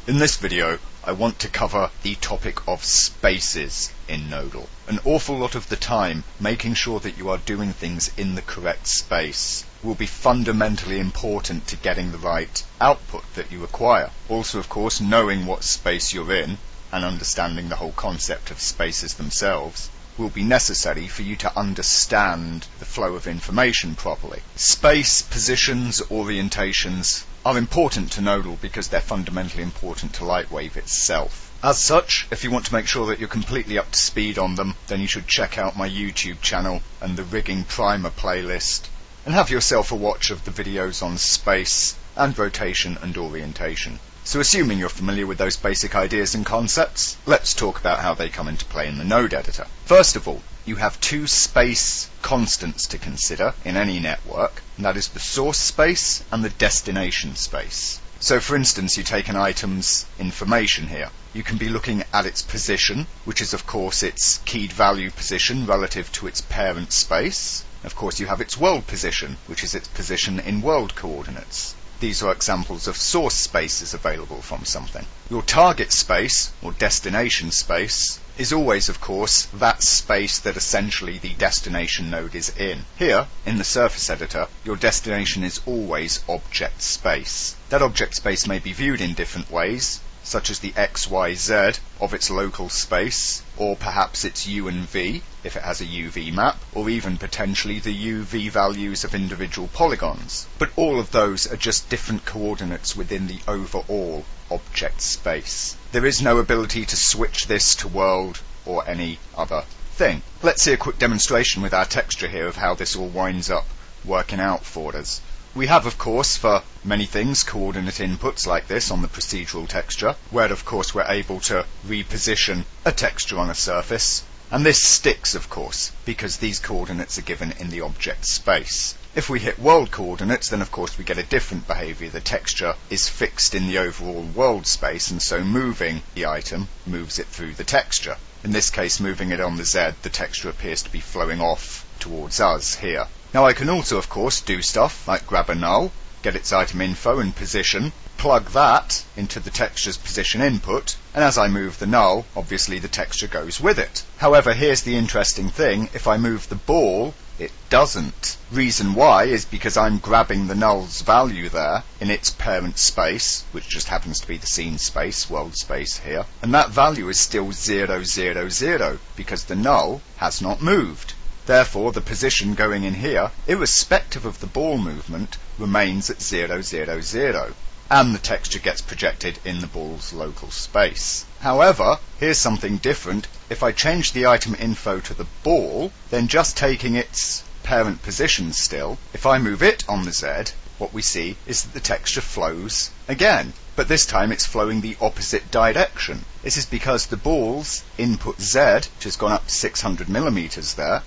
In this video, I want to cover the topic of spaces in Nodal. An awful lot of the time, making sure that you are doing things in the correct space will be fundamentally important to getting the right output that you require. Also, of course, knowing what space you're in and understanding the whole concept of spaces themselves will be necessary for you to understand the flow of information properly. Space, positions, orientations are important to Nodal because they're fundamentally important to Lightwave itself. As such, if you want to make sure that you're completely up to speed on them, then you should check out my YouTube channel and the Rigging Primer playlist, and have yourself a watch of the videos on space and rotation and orientation. So assuming you're familiar with those basic ideas and concepts, let's talk about how they come into play in the node editor. First of all, you have two space constants to consider in any network, and that is the source space and the destination space. So for instance, you take an item's information here. You can be looking at its position, which is of course its keyed value position relative to its parent space. Of course you have its world position, which is its position in world coordinates. These are examples of source spaces available from something. Your target space, or destination space, is always, of course, that space that essentially the destination node is in. Here, in the surface editor, your destination is always object space. That object space may be viewed in different ways, such as the X, Y, Z of its local space, or perhaps its U and V, if it has a UV map, or even potentially the UV values of individual polygons. But all of those are just different coordinates within the overall object space. There is no ability to switch this to world or any other thing. Let's see a quick demonstration with our texture here of how this all winds up working out for us. We have, of course, for many things, coordinate inputs like this on the procedural texture, where, of course, we're able to reposition a texture on a surface. And this sticks, of course, because these coordinates are given in the object space. If we hit world coordinates, then, of course, we get a different behavior. The texture is fixed in the overall world space, and so moving the item moves it through the texture. In this case, moving it on the Z, the texture appears to be flowing off towards us here. Now I can also, of course, do stuff like grab a null, get its item info and position, plug that into the texture's position input, and as I move the null, obviously the texture goes with it. However, here's the interesting thing: if I move the ball, it doesn't. Reason why is because I'm grabbing the null's value there in its parent space, which just happens to be the scene space, world space here, and that value is still 0, 0, 0, because the null has not moved. Therefore, the position going in here, irrespective of the ball movement, remains at 0, 0, 0, and the texture gets projected in the ball's local space. However, here's something different. If I change the item info to the ball, then just taking its parent position still, if I move it on the Z, what we see is that the texture flows again. But this time it's flowing the opposite direction. This is because the ball's input Z, which has gone up 600 millimeters there,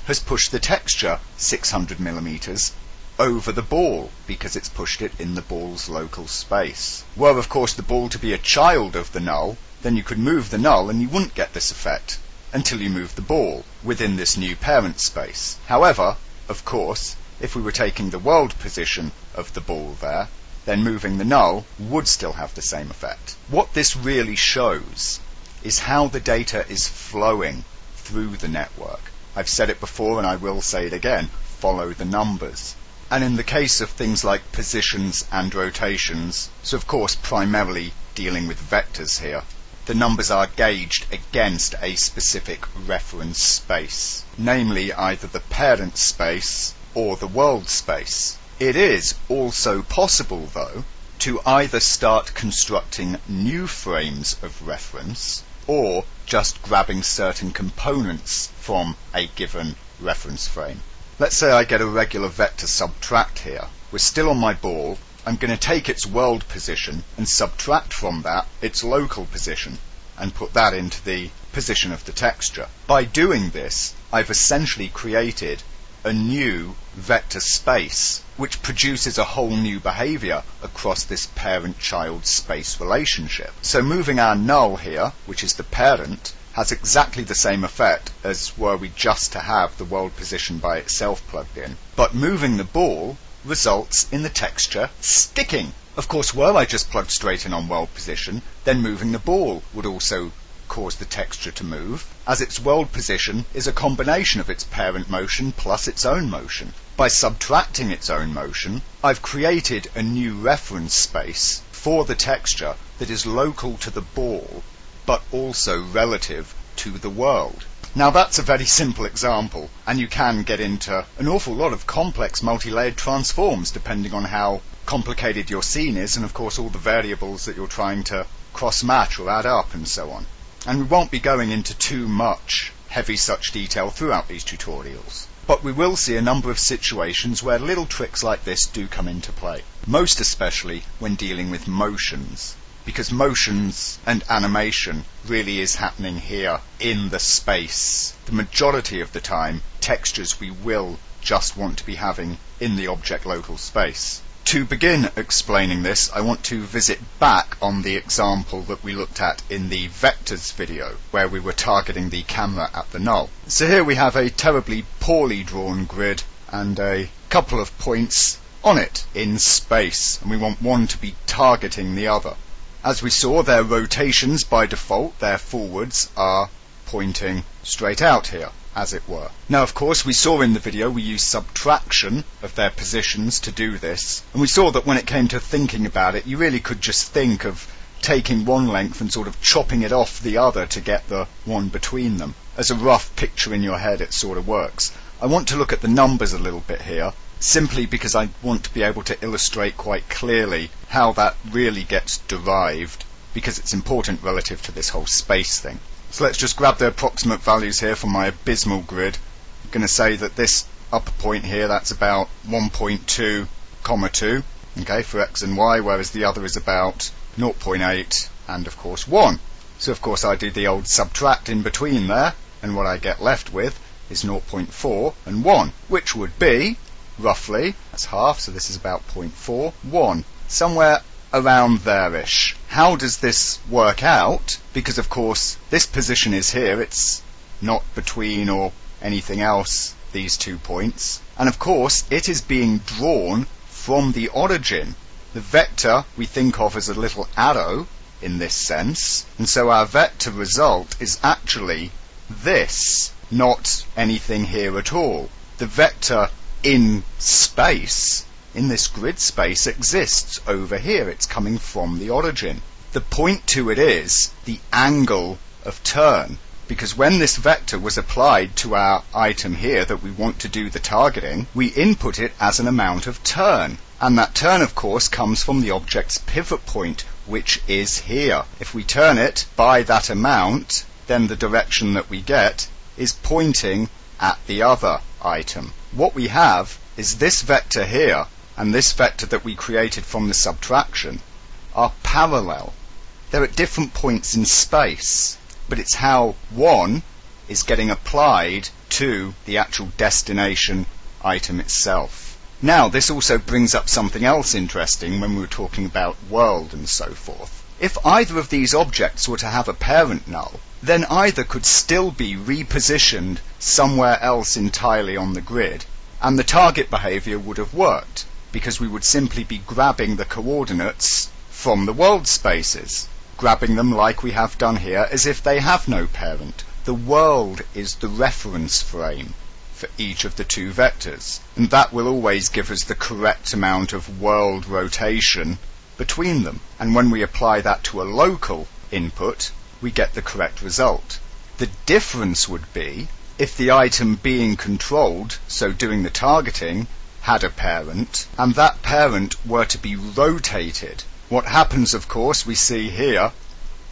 has pushed the texture 600 millimeters over the ball because it's pushed it in the ball's local space. Were, of course, the ball to be a child of the null, then you could move the null and you wouldn't get this effect until you move the ball within this new parent space. However, of course, if we were taking the world position of the ball there, then moving the null would still have the same effect. What this really shows is how the data is flowing through the network. I've said it before and I will say it again: follow the numbers. And in the case of things like positions and rotations, so of course primarily dealing with vectors here, the numbers are gauged against a specific reference space, namely either the parent space or the world space. It is also possible, though, to either start constructing new frames of reference or just grabbing certain components from a given reference frame. Let's say I get a regular vector subtract here. We're still on my ball. I'm going to take its world position and subtract from that its local position and put that into the position of the texture. By doing this, I've essentially created a new vector space, which produces a whole new behavior across this parent-child space relationship. So moving our null here, which is the parent, has exactly the same effect as were we just to have the world position by itself plugged in. But moving the ball results in the texture sticking. Of course, were I just plugged straight in on world position, then moving the ball would also cause the texture to move, as its world position is a combination of its parent motion plus its own motion. By subtracting its own motion, I've created a new reference space for the texture that is local to the ball, but also relative to the world. Now that's a very simple example, and you can get into an awful lot of complex multi-layered transforms depending on how complicated your scene is, and of course all the variables that you're trying to cross-match or add up and so on. And we won't be going into too much heavy such detail throughout these tutorials, but we will see a number of situations where little tricks like this do come into play, most especially when dealing with motions, because motions and animation really is happening here in the space. The majority of the time, textures we will just want to be having in the object local space. To begin explaining this, I want to visit back on the example that we looked at in the vectors video, where we were targeting the camera at the null. So here we have a terribly poorly drawn grid and a couple of points on it in space, and we want one to be targeting the other. As we saw, their rotations by default, their forwards, are pointing straight out here, as it were. Now, of course, we saw in the video we used subtraction of their positions to do this, and we saw that when it came to thinking about it, you really could just think of taking one length and sort of chopping it off the other to get the one between them. As a rough picture in your head, it sort of works. I want to look at the numbers a little bit here, simply because I want to be able to illustrate quite clearly how that really gets derived, because it's important relative to this whole space thing. So let's just grab the approximate values here from my abysmal grid. I'm going to say that this upper point here, that's about 1.2, 2, okay, for x and y, whereas the other is about 0.8 and of course 1. So of course I do the old subtract in between there, and what I get left with is 0.4 and 1, which would be roughly, that's half, so this is about 0.4, 1, somewhere around there-ish. How does this work out? Because of course this position is here, it's not between or anything else, these 2 points, and of course it is being drawn from the origin. The vector we think of as a little arrow in this sense, and so our vector result is actually this, not anything here at all. The vector in space, in this grid space, exists over here. It's coming from the origin. The point to it is the angle of turn, because when this vector was applied to our item here that we want to do the targeting, we input it as an amount of turn, and that turn of course comes from the object's pivot point, which is here. If we turn it by that amount, then the direction that we get is pointing at the other item. What we have is this vector here and this vector that we created from the subtraction are parallel. They're at different points in space, but it's how one is getting applied to the actual destination item itself. Now, this also brings up something else interesting when we were talking about world and so forth. If either of these objects were to have a parent null, then either could still be repositioned somewhere else entirely on the grid, and the target behavior would have worked, because we would simply be grabbing the coordinates from the world spaces, grabbing them like we have done here as if they have no parent. The world is the reference frame for each of the 2 vectors, and that will always give us the correct amount of world rotation between them, and when we apply that to a local input we get the correct result. The difference would be if the item being controlled, so doing the targeting, had a parent, and that parent were to be rotated. What happens, of course, we see here,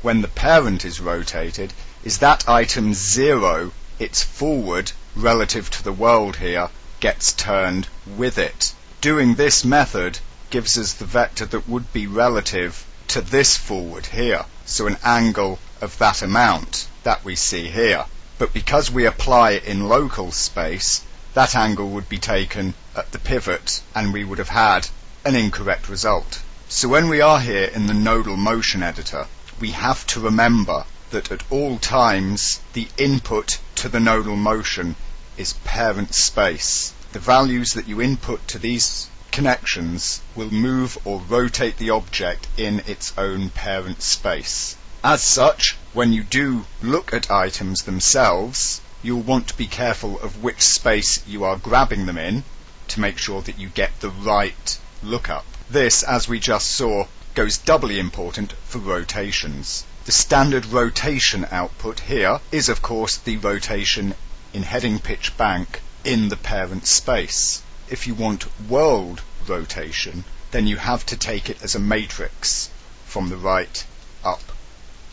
when the parent is rotated, is that item 0, its forward, relative to the world here, gets turned with it. Doing this method gives us the vector that would be relative to this forward here, so an angle of that amount that we see here. But because we apply it in local space, that angle would be taken at the pivot and we would have had an incorrect result. So when we are here in the nodal motion editor, we have to remember that at all times the input to the nodal motion is parent space. The values that you input to these connections will move or rotate the object in its own parent space. As such, when you do look at items themselves, you'll want to be careful of which space you are grabbing them in to make sure that you get the right lookup. This, as we just saw, goes doubly important for rotations. The standard rotation output here is of course the rotation in heading pitch bank in the parent space. If you want world rotation, then you have to take it as a matrix from the right up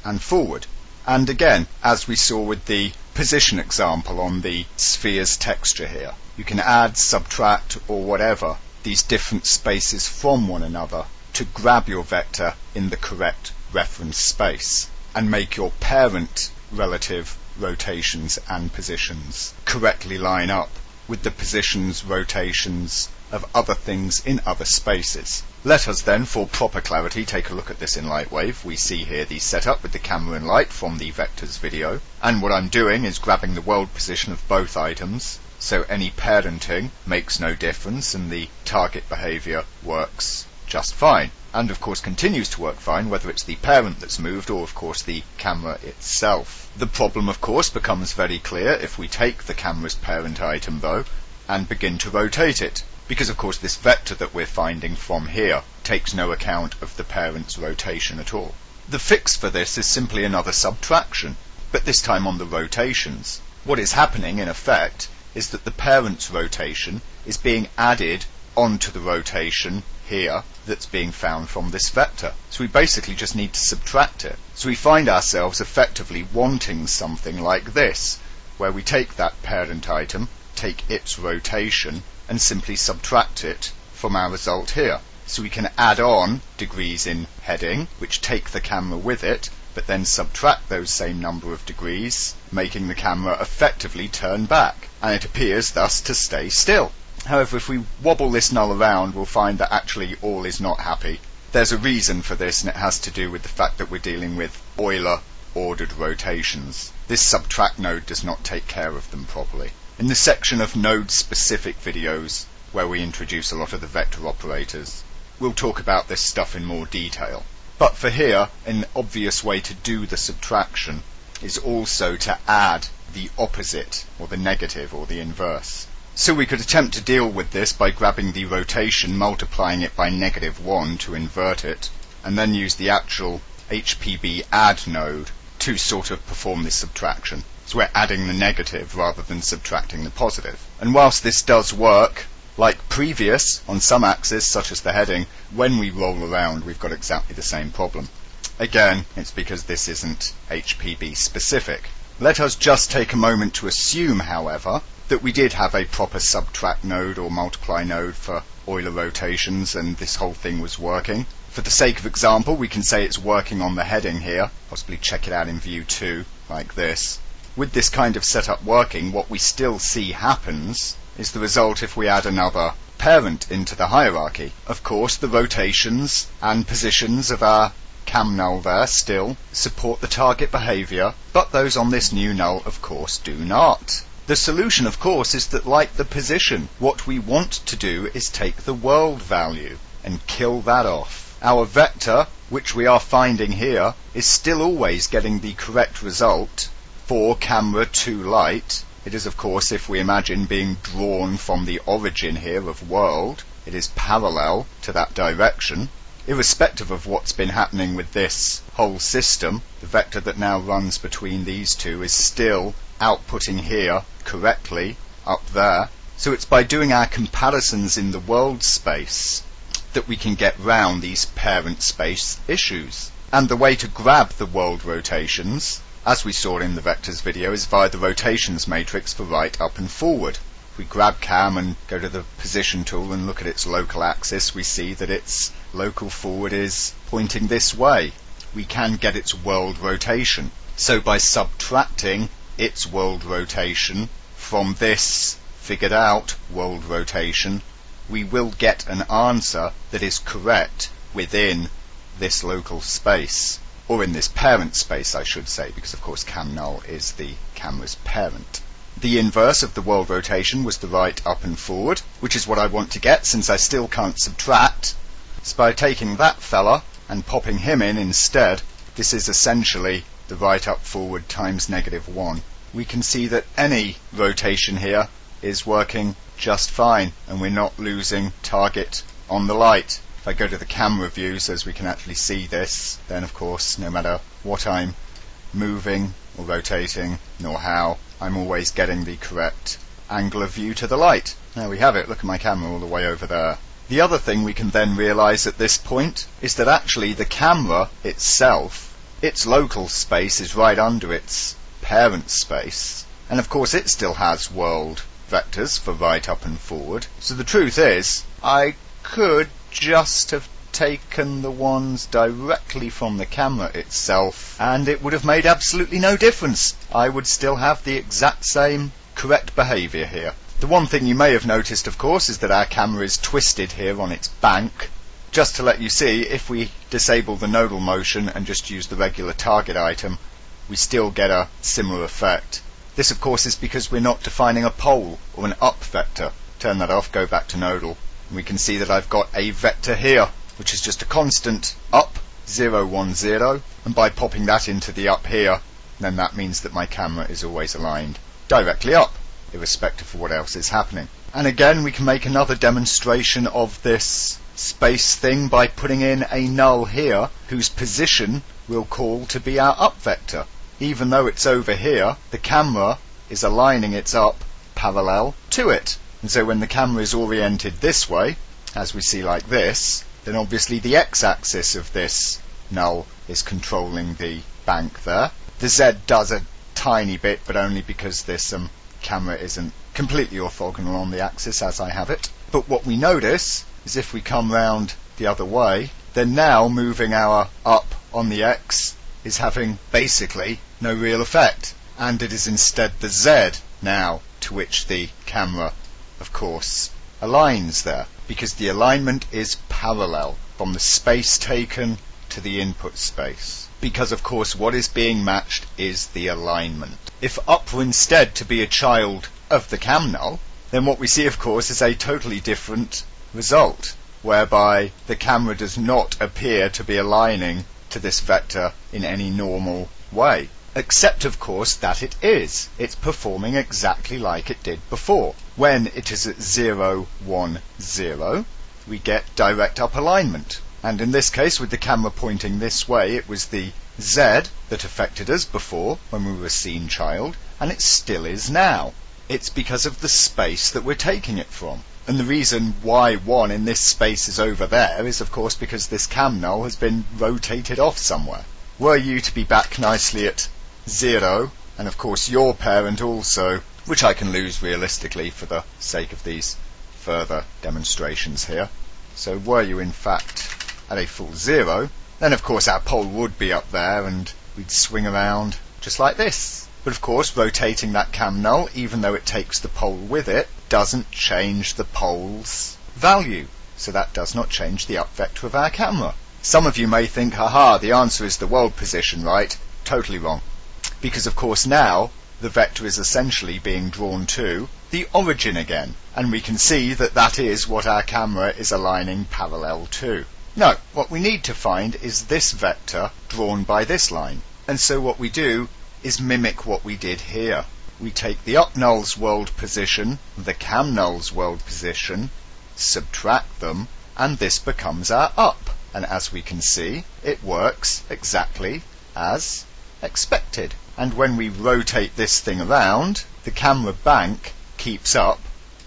and forward. And again, as we saw with the position example on the sphere's texture here, you can add, subtract, or whatever these different spaces from one another to grab your vector in the correct reference space and make your parent relative rotations and positions correctly line up with the positions, rotations of other things in other spaces. Let us then, for proper clarity, take a look at this in Lightwave. We see here the setup with the camera and light from the vectors video, and what I'm doing is grabbing the world position of both items, so any parenting makes no difference and the target behavior works just fine, and of course continues to work fine whether it's the parent that's moved or of course the camera itself. The problem of course becomes very clear if we take the camera's parent item though and begin to rotate it, because of course this vector that we're finding from here takes no account of the parent's rotation at all. The fix for this is simply another subtraction, but this time on the rotations. What is happening in effect is that the parent's rotation is being added onto the rotation here that's being found from this vector. So we basically just need to subtract it. So we find ourselves effectively wanting something like this, where we take that parent item, take its rotation, and simply subtract it from our result here. So we can add on degrees in heading, which take the camera with it, but then subtract those same number of degrees, making the camera effectively turn back, and it appears thus to stay still. However, if we wobble this null around, we'll find that actually all is not happy. There's a reason for this, and it has to do with the fact that we're dealing with Euler ordered rotations. This subtract node does not take care of them properly. In the section of node-specific videos, where we introduce a lot of the vector operators, we'll talk about this stuff in more detail. But for here, an obvious way to do the subtraction is also to add the opposite, or the negative, or the inverse. So we could attempt to deal with this by grabbing the rotation, multiplying it by -1 to invert it, and then use the actual HPB add node to sort of perform this subtraction. So we're adding the negative rather than subtracting the positive. And whilst this does work, like previous on some axes, such as the heading, when we roll around we've got exactly the same problem. Again, it's because this isn't HPB specific. Let us just take a moment to assume, however, that we did have a proper subtract node or multiply node for Euler rotations and this whole thing was working. For the sake of example, we can say it's working on the heading here, possibly check it out in view 2, like this. With this kind of setup working, what we still see happens is the result if we add another parent into the hierarchy. Of course, the rotations and positions of our cam null there still support the target behavior, but those on this new null, of course, do not. The solution, of course, is that like the position, what we want to do is take the world value and kill that off. Our vector, which we are finding here, is still always getting the correct result for camera to light. It is, of course, if we imagine being drawn from the origin here of world, it is parallel to that direction. Irrespective of what's been happening with this whole system, the vector that now runs between these two is still outputting here correctly up there. So it's by doing our comparisons in the world space that we can get round these parent space issues. And the way to grab the world rotations, as we saw in the vectors video, is via the rotations matrix for right, up and forward. If we grab cam and go to the position tool and look at its local axis, we see that its local forward is pointing this way. We can get its world rotation. So by subtracting its world rotation from this figured out world rotation, we will get an answer that is correct within this local space, or in this parent space I should say, because of course cam null is the camera's parent. The inverse of the world rotation was the right up and forward, which is what I want to get since I still can't subtract. So by taking that fella and popping him in instead, this is essentially the right up forward times -1. We can see that any rotation here is working just fine, and we're not losing target on the light. If I go to the camera view so as we can actually see this, then of course no matter what I'm moving or rotating nor how, I'm always getting the correct angle of view to the light. There we have it, look at my camera all the way over there. The other thing we can then realise at this point is that actually the camera itself, its local space is right under its parent space, and of course it still has world vectors for right up and forward. So the truth is, I could just have taken the ones directly from the camera itself and it would have made absolutely no difference. I would still have the exact same correct behaviour here. The one thing you may have noticed, of course, is that our camera is twisted here on its bank. Just to let you see, if we disable the nodal motion and just use the regular target item, we still get a similar effect. This of course is because we're not defining a pole or an up vector. Turn that off, go back to nodal, and we can see that I've got a vector here, which is just a constant up, 0, 1, 0, and by popping that into the up here, then that means that my camera is always aligned directly up, irrespective of what else is happening. And again, we can make another demonstration of this space thing by putting in a null here, whose position we'll call to be our up vector. Even though it's over here, the camera is aligning its up parallel to it. And so when the camera is oriented this way, as we see like this, then obviously the x-axis of this null is controlling the bank there. The z does a tiny bit, but only because this camera isn't completely orthogonal on the axis as I have it. But what we notice is if we come round the other way, then now moving our up on the x is having basically no real effect, and it is instead the z now to which the camera of course aligns there, because the alignment is parallel from the space taken to the input space, because of course what is being matched is the alignment. If up were instead to be a child of the cam null, then what we see of course is a totally different result, whereby the camera does not appear to be aligning to this vector in any normal way, except of course that it is. It's performing exactly like it did before. When it is at 0, 1, 0, we get direct up alignment, and in this case with the camera pointing this way, it was the z that affected us before when we were scene child, and it still is now. It's because of the space that we're taking it from. And the reason why 1 in this space is over there is of course because this cam null has been rotated off somewhere. Were you to be back nicely at 0, and of course your parent also, which I can lose realistically for the sake of these further demonstrations here, so were you in fact at a full 0, then of course our pole would be up there and we'd swing around just like this. But of course rotating that cam null, even though it takes the pole with it, doesn't change the pole's value, so that does not change the up vector of our camera. Some of you may think, haha, the answer is the world position, right? Totally wrong, because of course now the vector is essentially being drawn to the origin again, and we can see that that is what our camera is aligning parallel to. No, what we need to find is this vector drawn by this line, and so what we do is mimic what we did here. We take the up null's world position, the cam null's world position, subtract them, and this becomes our up. And as we can see, it works exactly as expected. And when we rotate this thing around, the camera bank keeps up,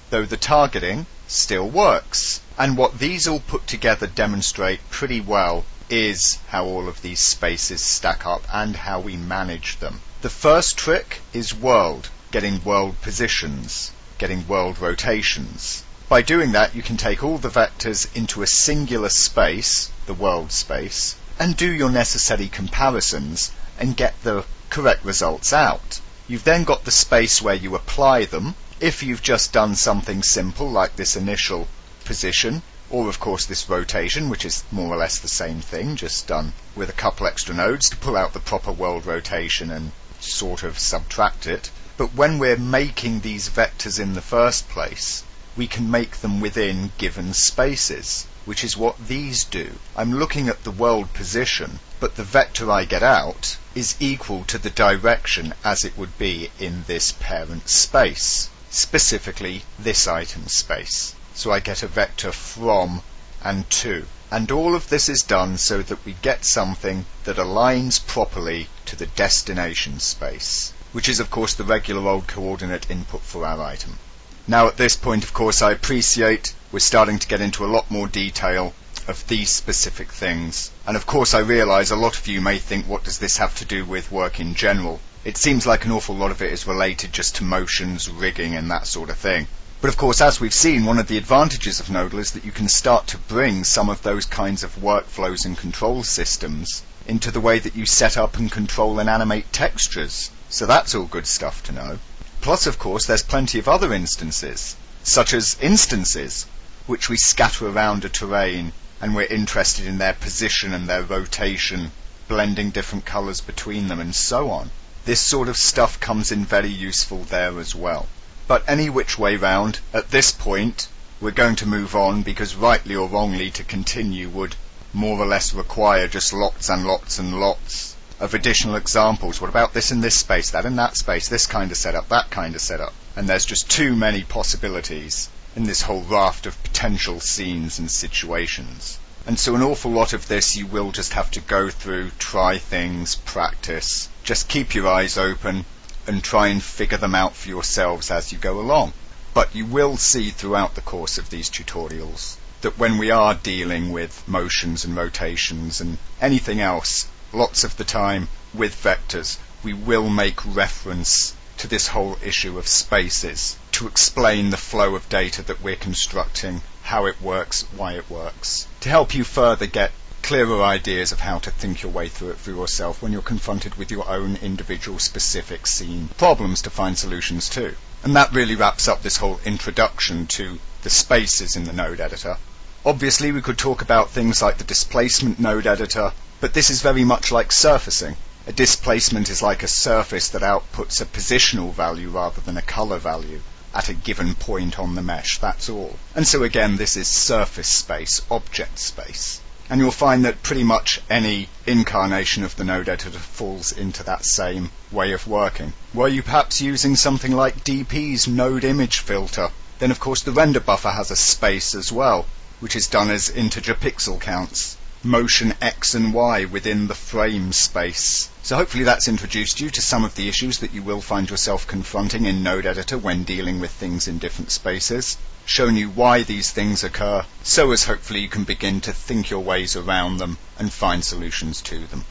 though the targeting still works. And what these all put together demonstrate pretty well is how all of these spaces stack up and how we manage them. The first trick is world, getting world positions, getting world rotations. By doing that, you can take all the vectors into a singular space, the world space, and do your necessary comparisons and get the correct results out. You've then got the space where you apply them, If you've just done something simple like this initial position, or of course this rotation, which is more or less the same thing, just done with a couple extra nodes to pull out the proper world rotation and sort of subtract it. But when we're making these vectors in the first place, we can make them within given spaces, which is what these do. I'm looking at the world position, but the vector I get out is equal to the direction as it would be in this parent space, specifically this item space. So I get a vector from and to. And all of this is done so that we get something that aligns properly to the destination space, which is of course the regular old coordinate input for our item. Now at this point, of course, I appreciate we're starting to get into a lot more detail of these specific things. And of course I realise a lot of you may think, what does this have to do with work in general? It seems like an awful lot of it is related just to motions, rigging and that sort of thing. But of course, as we've seen, one of the advantages of Nodal is that you can start to bring some of those kinds of workflows and control systems into the way that you set up and control and animate textures. So that's all good stuff to know. Plus, of course, there's plenty of other instances, such as instances, which we scatter around a terrain and we're interested in their position and their rotation, blending different colours between them and so on. This sort of stuff comes in very useful there as well. But any which way round, at this point, we're going to move on, because rightly or wrongly to continue would more or less require just lots and lots and lots of additional examples. What about this in this space, that in that space, this kind of setup, that kind of setup? And there's just too many possibilities in this whole raft of potential scenes and situations. And so an awful lot of this you will just have to go through, try things, practice. Just keep your eyes open and try and figure them out for yourselves as you go along. But you will see throughout the course of these tutorials that when we are dealing with motions and rotations and anything else, lots of the time with vectors, we will make reference to this whole issue of spaces to explain the flow of data that we're constructing, how it works, why it works, to help you further get clearer ideas of how to think your way through it for yourself when you're confronted with your own individual specific scene problems to find solutions to. And that really wraps up this whole introduction to the spaces in the node editor. Obviously we could talk about things like the displacement node editor, but this is very much like surfacing. A displacement is like a surface that outputs a positional value rather than a color value at a given point on the mesh, that's all. And so again, this is surface space, object space. And you'll find that pretty much any incarnation of the node editor falls into that same way of working. Were you perhaps using something like DP's node image filter, then of course the render buffer has a space as well, which is done as integer pixel counts, motion X and Y within the frame space. So hopefully that's introduced you to some of the issues that you will find yourself confronting in node editor when dealing with things in different spaces, shown you why these things occur, so as hopefully you can begin to think your ways around them and find solutions to them.